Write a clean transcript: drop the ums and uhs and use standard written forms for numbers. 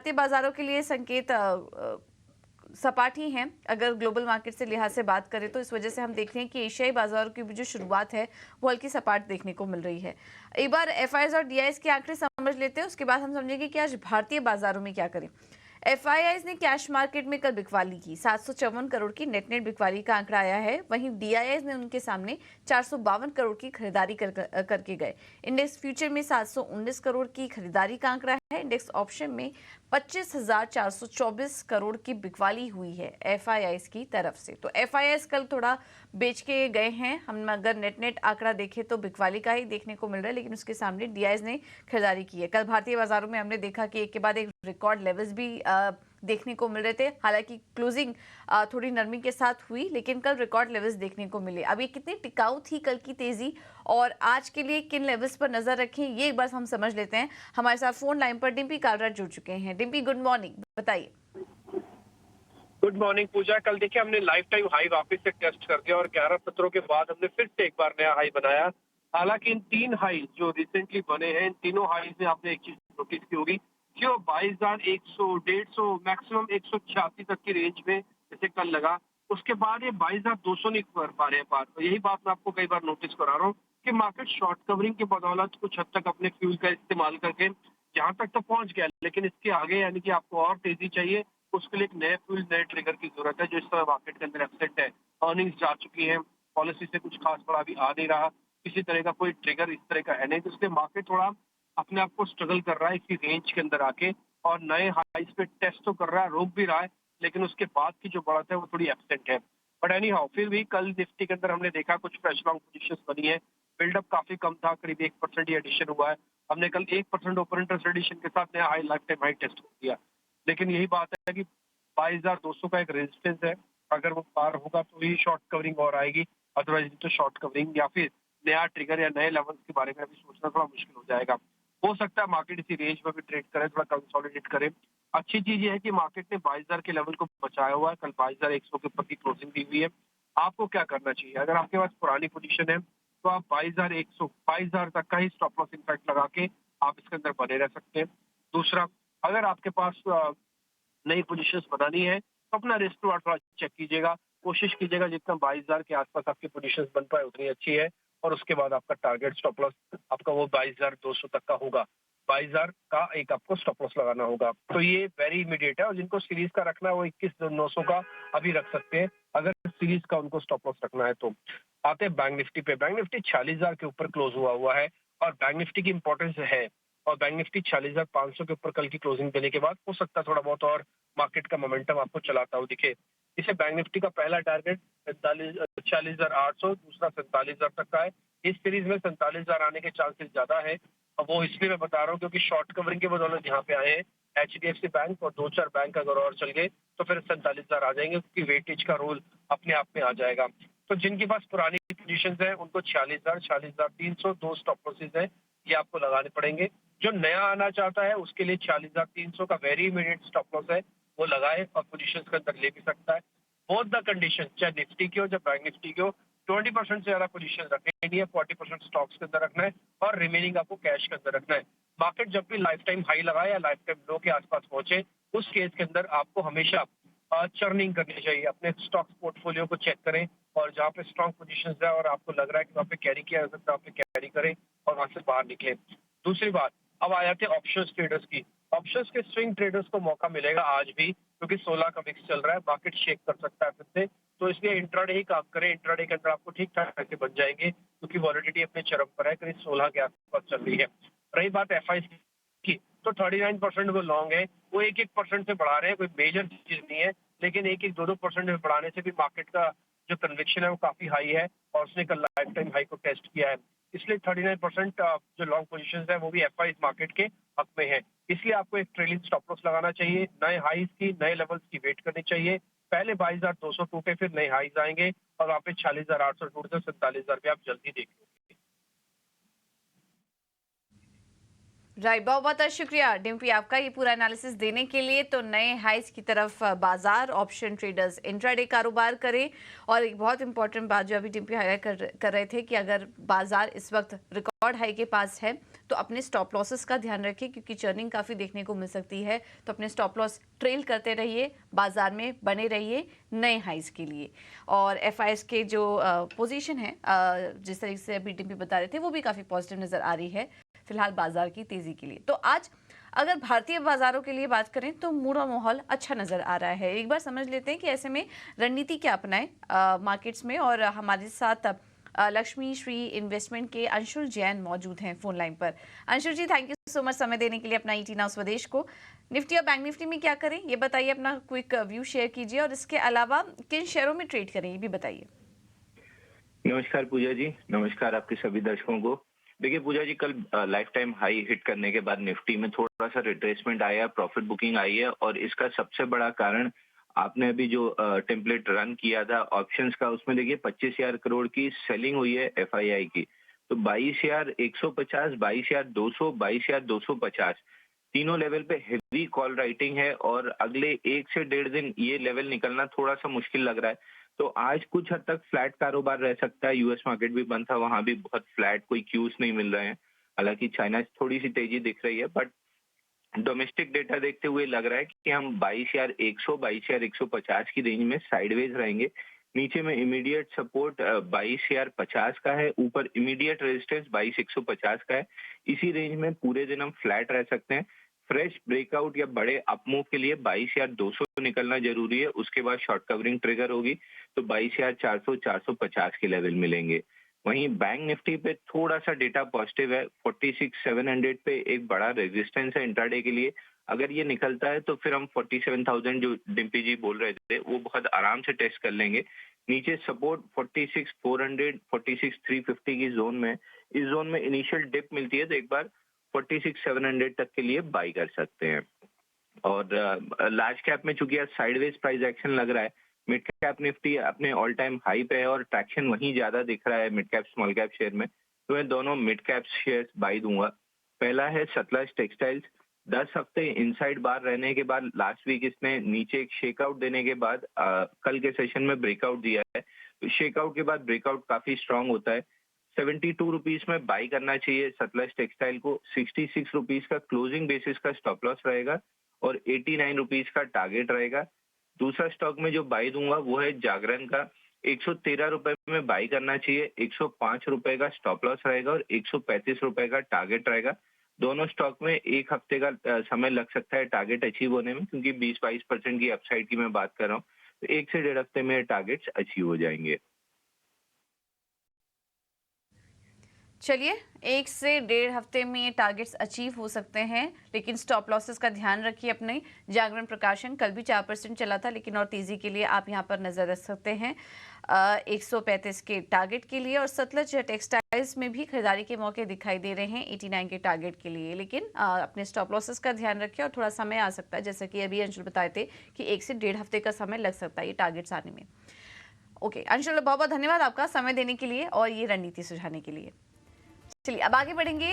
भारतीय बाजारों के लिए संकेत सपाट ही हैं। अगर ग्लोबल मार्केट से लिहाज से बात करें तो इस वजह से हम देख रहे हैं कि एशियाई बाजारों की भी जो शुरुआत है वो हल्की सपाट देखने को मिल रही है। एक बार एफआईआईज और डीआईएस के आंकड़े समझ लेते हैं, उसके बाद हम समझेंगे कि आज भारतीय बाजारों में क्या करें। एफआईआईज ने कैश मार्केट में कल बिकवाली की 754 करोड़ की नेट बिकवाली का आंकड़ा आया है। वहीं डीआईआईज ने उनके सामने 452 करोड़ की खरीदारी करके गए। इंडेक्स फ्यूचर में 719 करोड़ की खरीदारी का आंकड़ा है। इंडेक्स ऑप्शन में 25,424 करोड़ की बिकवाली हुई है एफआईआईज की तरफ से। तो एफआईआईज कल थोड़ा बेच के गए हैं। हम अगर नेट आंकड़ा देखें तो बिकवाली का ही देखने को मिल रहा है, लेकिन उसके सामने डीआईआईज ने खरीदारी की है। कल भारतीय बाजारों में हमने देखा कि एक के बाद एक रिकॉर्ड लेवल्स भी देखने को मिल रहे थे। हालांकि क्लोजिंग थोड़ी नरमी के साथ हुई, लेकिन कल रिकॉर्ड लेवल्स देखने को मिले। अब ये कितनी टिकाऊ थी कल की तेजी, और आज के लिए किन लेवल्स पर नजर रखें, ये एक बार हम समझ लेते हैं। हमारे साथ फोन लाइन पर डिम्पी कालरा जुड़ चुके हैं। डिम्पी, गुड मॉर्निंग, बताइए। गुड मॉर्निंग पूजा। कल देखिए हमने लाइफ टाइम हाई वापस से टेस्ट कर दिया और 11 सत्रों के बाद हमने फिर से एक बार नया हाई बनाया। हालांकि इन तीन हाई जो रिसेंटली बने हैं, इन तीनों हाई में आपने एक चीज नोटिस की होगी कि वो 22,100, 150, मैक्सिमम 186 तक की रेंज में जैसे कल लगा। उसके बाद ये 22,200 नहीं कर पा रहे हैं पार। तो यही बात मैं आपको कई बार नोटिस करा रहा हूँ कि मार्केट शॉर्ट कवरिंग की बदौलत कुछ हद तक अपने फ्यूल का इस्तेमाल करके जहां तक तो पहुंच गया, लेकिन इसके आगे यानी कि आपको और तेजी चाहिए। उसके लिए एक नए फ्यूल, नए ट्रिगर की जरूरत है, जो इस समय मार्केट के अंदर एब्सेंट है। अर्निंग्स जा चुकी है, पॉलिसी से कुछ खास बड़ा अभी आ नहीं रहा, किसी तरह का कोई ट्रिगर इस तरह का है नहीं। तो इसलिए मार्केट थोड़ा अपने आप को स्ट्रगल कर रहा है इसी रेंज के अंदर आके, और नए हाइस पे टेस्ट तो कर रहा है, रोक भी रहा है, लेकिन उसके बाद की जो बढ़त है वो थोड़ी एब्सेंट है। बट एनी हाउ, फिर भी कल निफ्टी के अंदर हमने देखा कुछ फ्रेश लॉन्ग पोजिशन बनी है। बिल्डअप काफी कम था, करीब 1% ही एडिशन हुआ है। हमने कल 1% ओपन इंटरेस्ट एडिशन के साथ नया high, lifetime high test कर दिया। लेकिन यही बात है कि 22,200 का एक रेजिस्टेंस है। अगर वो पार होगा तो ही शॉर्ट कवरिंग और आएगी, अदरवाइज तो शॉर्ट कवरिंग या फिर नया ट्रिगर या नए लेवल्स के बारे में अभी सोचना थोड़ा मुश्किल हो जाएगा। हो सकता है मार्केट इसी रेंज में भी ट्रेड करे, थोड़ा कंसोलिडेट करे। अच्छी चीज ये है कि मार्केट ने 22,000 के लेवल को बचाया हुआ है। कल 22,100 के ऊपर की क्लोजिंग दी हुई है। आपको क्या करना चाहिए? अगर आपके पास पुरानी पोजीशन है तो आप 22,100, 22,000 तक का ही स्टॉप लॉस इम्पैक्ट लगा के आप इसके अंदर बने रह सकते हैं। दूसरा, अगर आपके पास नई पोजीशंस बनानी है तो अपना रिस्क टू थोड़ा चेक कीजिएगा। कोशिश कीजिएगा जितना 22,000 के आसपास आपकी पोजीशंस बन पाए उतनी अच्छी है, और उसके बाद आपका टारगेट स्टॉप लॉस आपका वो 22,200 तक का होगा। 22,000 का एक आपको स्टॉप लॉस लगाना होगा। तो ये वेरी इमीडिएट है, और जिनको सीरीज का रखना है वो 21,900 का अभी रख सकते हैं, अगर सीरीज का उनको स्टॉप लॉस रखना है तो। आते हैं बैंक निफ्टी पे। बैंक निफ्टी 46,000 के ऊपर क्लोज हुआ है, और बैंक निफ्टी की इंपॉर्टेंस है। और बैंक निफ्टी 46,500 के ऊपर कल की क्लोजिंग देने के बाद हो सकता है थोड़ा बहुत और मार्केट का मोमेंटम आपको चलाता हुआ दिखे। इसे बैंक निफ्टी का पहला टारगेट 46,800, दूसरा 47,000 तक का है। इस सीरीज में 47,000 आने के चांसेस ज्यादा है। अब वो इसलिए मैं बता रहा हूँ क्योंकि शॉर्ट कवरिंग के बदौलत यहाँ पे आए हैं HDFC बैंक और 2-4 बैंक अगर और चल गए तो फिर 47,000 आ जाएंगे, क्योंकि वेटेज का रोल अपने आप में आ जाएगा। तो जिनके पास पुरानी पोजीशन है उनको 46,000, 46,300 दो स्टॉप लॉसेज है, ये आपको लगाने पड़ेंगे। जो नया आना चाहता है उसके लिए 46,300 का वेरी इमीडिएट स्टॉप लॉस है, वो लगाए और पोजीशंस के अंदर ले भी सकता है। बोथ द कंडीशन, चाहे निफ्टी की हो चाहे बैंक निफ्टी की हो, 20% से ज्यादा पोजीशन रखनी नहीं है, 40% स्टॉक्स के अंदर रखना है, और रिमेनिंग आपको कैश के अंदर रखना है। मार्केट जब भी लाइफ टाइम हाई लगाए या लाइफ टाइम लो के आसपास पहुंचे, उस केस के अंदर आपको हमेशा चर्निंग करनी चाहिए। अपने स्टॉक्स पोर्टफोलियो को चेक करें, और जहाँ पे स्ट्रॉन्ग पोजीशन है और आपको लग रहा है कि वहाँ पे कैरी किया जा सकता है, वहाँ पे कैरी करें और वहां से बाहर निकले। दूसरी बात, अब आ जाते हैं ऑप्शंस ट्रेडर्स की। ऑप्शंस के स्विंग ट्रेडर्स को मौका मिलेगा आज भी, क्योंकि 16 का विक्स चल रहा है, मार्केट शेक कर सकता है फिर से। तो इसलिए इंट्राडे ही काम करें। इंट्राडे के अंदर आपको ठीक ठाक पैसे बन जाएंगे, क्योंकि वॉलिडिटी अपने चरम पर है, करीब 16 के आसपास चल रही है। रही बात एफआई की, तो 39% वो लॉन्ग है, वो 1-1% से बढ़ा रहे हैं, कोई मेजर चीज नहीं है। लेकिन 1-2% में बढ़ाने से भी मार्केट का जो कन्विक्शन है वो काफी हाई है, और उसने कल लाइफ टाइम हाई को टेस्ट किया है। इसलिए 39% जो लॉन्ग पोजीशन है वो भी एफआई मार्केट के हक में है। इसलिए आपको एक ट्रेलिंग स्टॉप लॉस लगाना चाहिए। नए हाईज की, नए लेवल्स की वेट करनी चाहिए। पहले 22,200 टूटे, फिर नए हाईज आएंगे, और वहाँ पे 46,800 टूटते 47,000 पे आप जल्दी देख लो। राइट, बहुत बहुत शुक्रिया डिम्पी आपका ये पूरा एनालिसिस देने के लिए। तो नए हाइस की तरफ बाजार, ऑप्शन ट्रेडर्स इंट्राडे कारोबार करें। और एक बहुत इंपॉर्टेंट बात जो अभी डिम्पी हाईलाइट कर रहे थे कि अगर बाजार इस वक्त रिकॉर्ड हाई के पास है तो अपने स्टॉप लॉसेस का ध्यान रखिए, क्योंकि चर्निंग काफ़ी देखने को मिल सकती है। तो अपने स्टॉप लॉस ट्रेल करते रहिए, बाजार में बने रहिए नए हाइज के लिए। और एफआईएस के जो पोजीशन है, जिस तरीके से अभी डिम्पी बता रहे थे, वो भी काफ़ी पॉजिटिव नज़र आ रही है फिलहाल बाजार की तेज़ी के लिए। तो आज अगर भारतीय बाजारों के लिए बात करें तो मूड और माहौल अच्छा नजर आ रहा है। एक बार समझ लेते हैं कि ऐसे में रणनीति क्या अपनाएं मार्केट्स में। और हमारे साथ लक्ष्मी श्री इन्वेस्टमेंट के अंशुल जैन मौजूद हैं फोन लाइन पर। अंशुल जी, थैंक यू सो मच समय देने के लिए अपना ईटी नाउ स्वदेश को। निफ्टी और बैंक निफ्टी में क्या करें ये बताइए, अपना क्विक व्यू शेयर कीजिए, और इसके अलावा किन शेयरों में ट्रेड करें ये भी बताइए। नमस्कार पूजा जी, नमस्कार आपके सभी दर्शकों को। देखिए पूजा जी, कल लाइफ टाइम हाई हिट करने के बाद निफ्टी में थोड़ा सा रिट्रेसमेंट आया, प्रॉफिट बुकिंग आई है, और इसका सबसे बड़ा कारण आपने अभी जो टेम्पलेट रन किया था ऑप्शंस का, उसमें देखिए 25,000 करोड़ की सेलिंग हुई है एफआईआई की। तो 22,150, 22,200, 22,250 तीनों लेवल पे हेवी कॉल राइटिंग है, और अगले 1 से 1.5 दिन ये लेवल निकलना थोड़ा सा मुश्किल लग रहा है। तो आज कुछ हद तक फ्लैट कारोबार रह सकता है। यूएस मार्केट भी बंद था, वहां भी बहुत फ्लैट, कोई क्यूज नहीं मिल रहे हैं। हालांकि चाइना से थोड़ी सी तेजी दिख रही है, बट डोमेस्टिक डेटा देखते हुए लग रहा है कि हम 22,100, 22,150 की रेंज में साइडवेज रहेंगे। नीचे में इमीडिएट सपोर्ट 22,050 का है, ऊपर इमीडिएट रेजिस्टेंस 22,150 का है। इसी रेंज में पूरे दिन हम फ्लैट रह सकते हैं। फ्रेश ब्रेकआउट या बड़े अपमूव के लिए 22,200 निकलना जरूरी है, उसके बाद शॉर्ट कवरिंग ट्रिगर होगी, तो 22,400, 450 के लेवल मिलेंगे। वहीं बैंक निफ्टी पे थोड़ा सा डेटा पॉजिटिव है, 46,700 पे एक बड़ा रेजिस्टेंस है इंट्राडे के लिए। अगर ये निकलता है तो फिर हम 47,000 जो डिम्पी जी बोल रहे थे वो बहुत आराम से टेस्ट कर लेंगे। नीचे सपोर्ट 46,400, 46,350 की जोन में, इस जोन में इनिशियल डिप मिलती है तो एक बार 46,700 तक के लिए बाई कर सकते हैं। और लार्ज कैप में चूंकि आज साइडवेज प्राइस एक्शन लग रहा है, मिड कैप निफ्टी अपने ऑल टाइम हाई पे है और ट्रैक्शन वहीं ज्यादा दिख रहा है mid cap small cap share में, तो मैं दोनों मिड कैप शेयर बाई दूंगा। पहला है सतलज टेक्सटाइल्स। 10 हफ्ते इनसाइड बार रहने के बाद लास्ट वीक इसने नीचे एक शेकआउट देने के बाद कल के सेशन में ब्रेकआउट दिया है। तो शेकआउट के बाद ब्रेकआउट काफी स्ट्रांग होता है। 72 रुपीज में बाई करना चाहिए सतलज टेक्सटाइल को। 66 रुपीज का क्लोजिंग बेसिस का स्टॉप लॉस रहेगा और 89 रुपीज का टारगेट रहेगा। दूसरा स्टॉक में जो बाई दूंगा वो है जागरण का। 113 रुपए में बाई करना चाहिए, 105 रुपए का स्टॉप लॉस रहेगा और 135 रुपए का टारगेट रहेगा। दोनों स्टॉक में एक हफ्ते का समय लग सकता है टारगेट अचीव होने में, क्योंकि 20-22% की अपसाइड की मैं बात कर रहा हूँ। तो 1 से 1.5 हफ्ते में टारगेट्स अचीव हो जाएंगे। चलिए, 1 से 1.5 हफ्ते में ये टारगेट्स अचीव हो सकते हैं, लेकिन स्टॉप लॉसेस का ध्यान रखिए अपने। जागरण प्रकाशन कल भी 4% चला था, लेकिन और तेजी के लिए आप यहां पर नजर रख सकते हैं 135 के टारगेट के लिए। और सतलज टेक्सटाइल्स में भी खरीदारी के मौके दिखाई दे रहे हैं 89 के टारगेट के लिए, लेकिन अपने स्टॉप लॉसेस का ध्यान रखिए। और थोड़ा समय आ सकता है, जैसा कि अभी अंशुल बताए थे कि 1 से 1.5 हफ्ते का समय लग सकता है ये टारगेट्स आने में। ओके अंशुल, बहुत बहुत धन्यवाद आपका समय देने के लिए और ये रणनीति सुझाने के लिए। चलिए अब आगे बढ़ेंगे।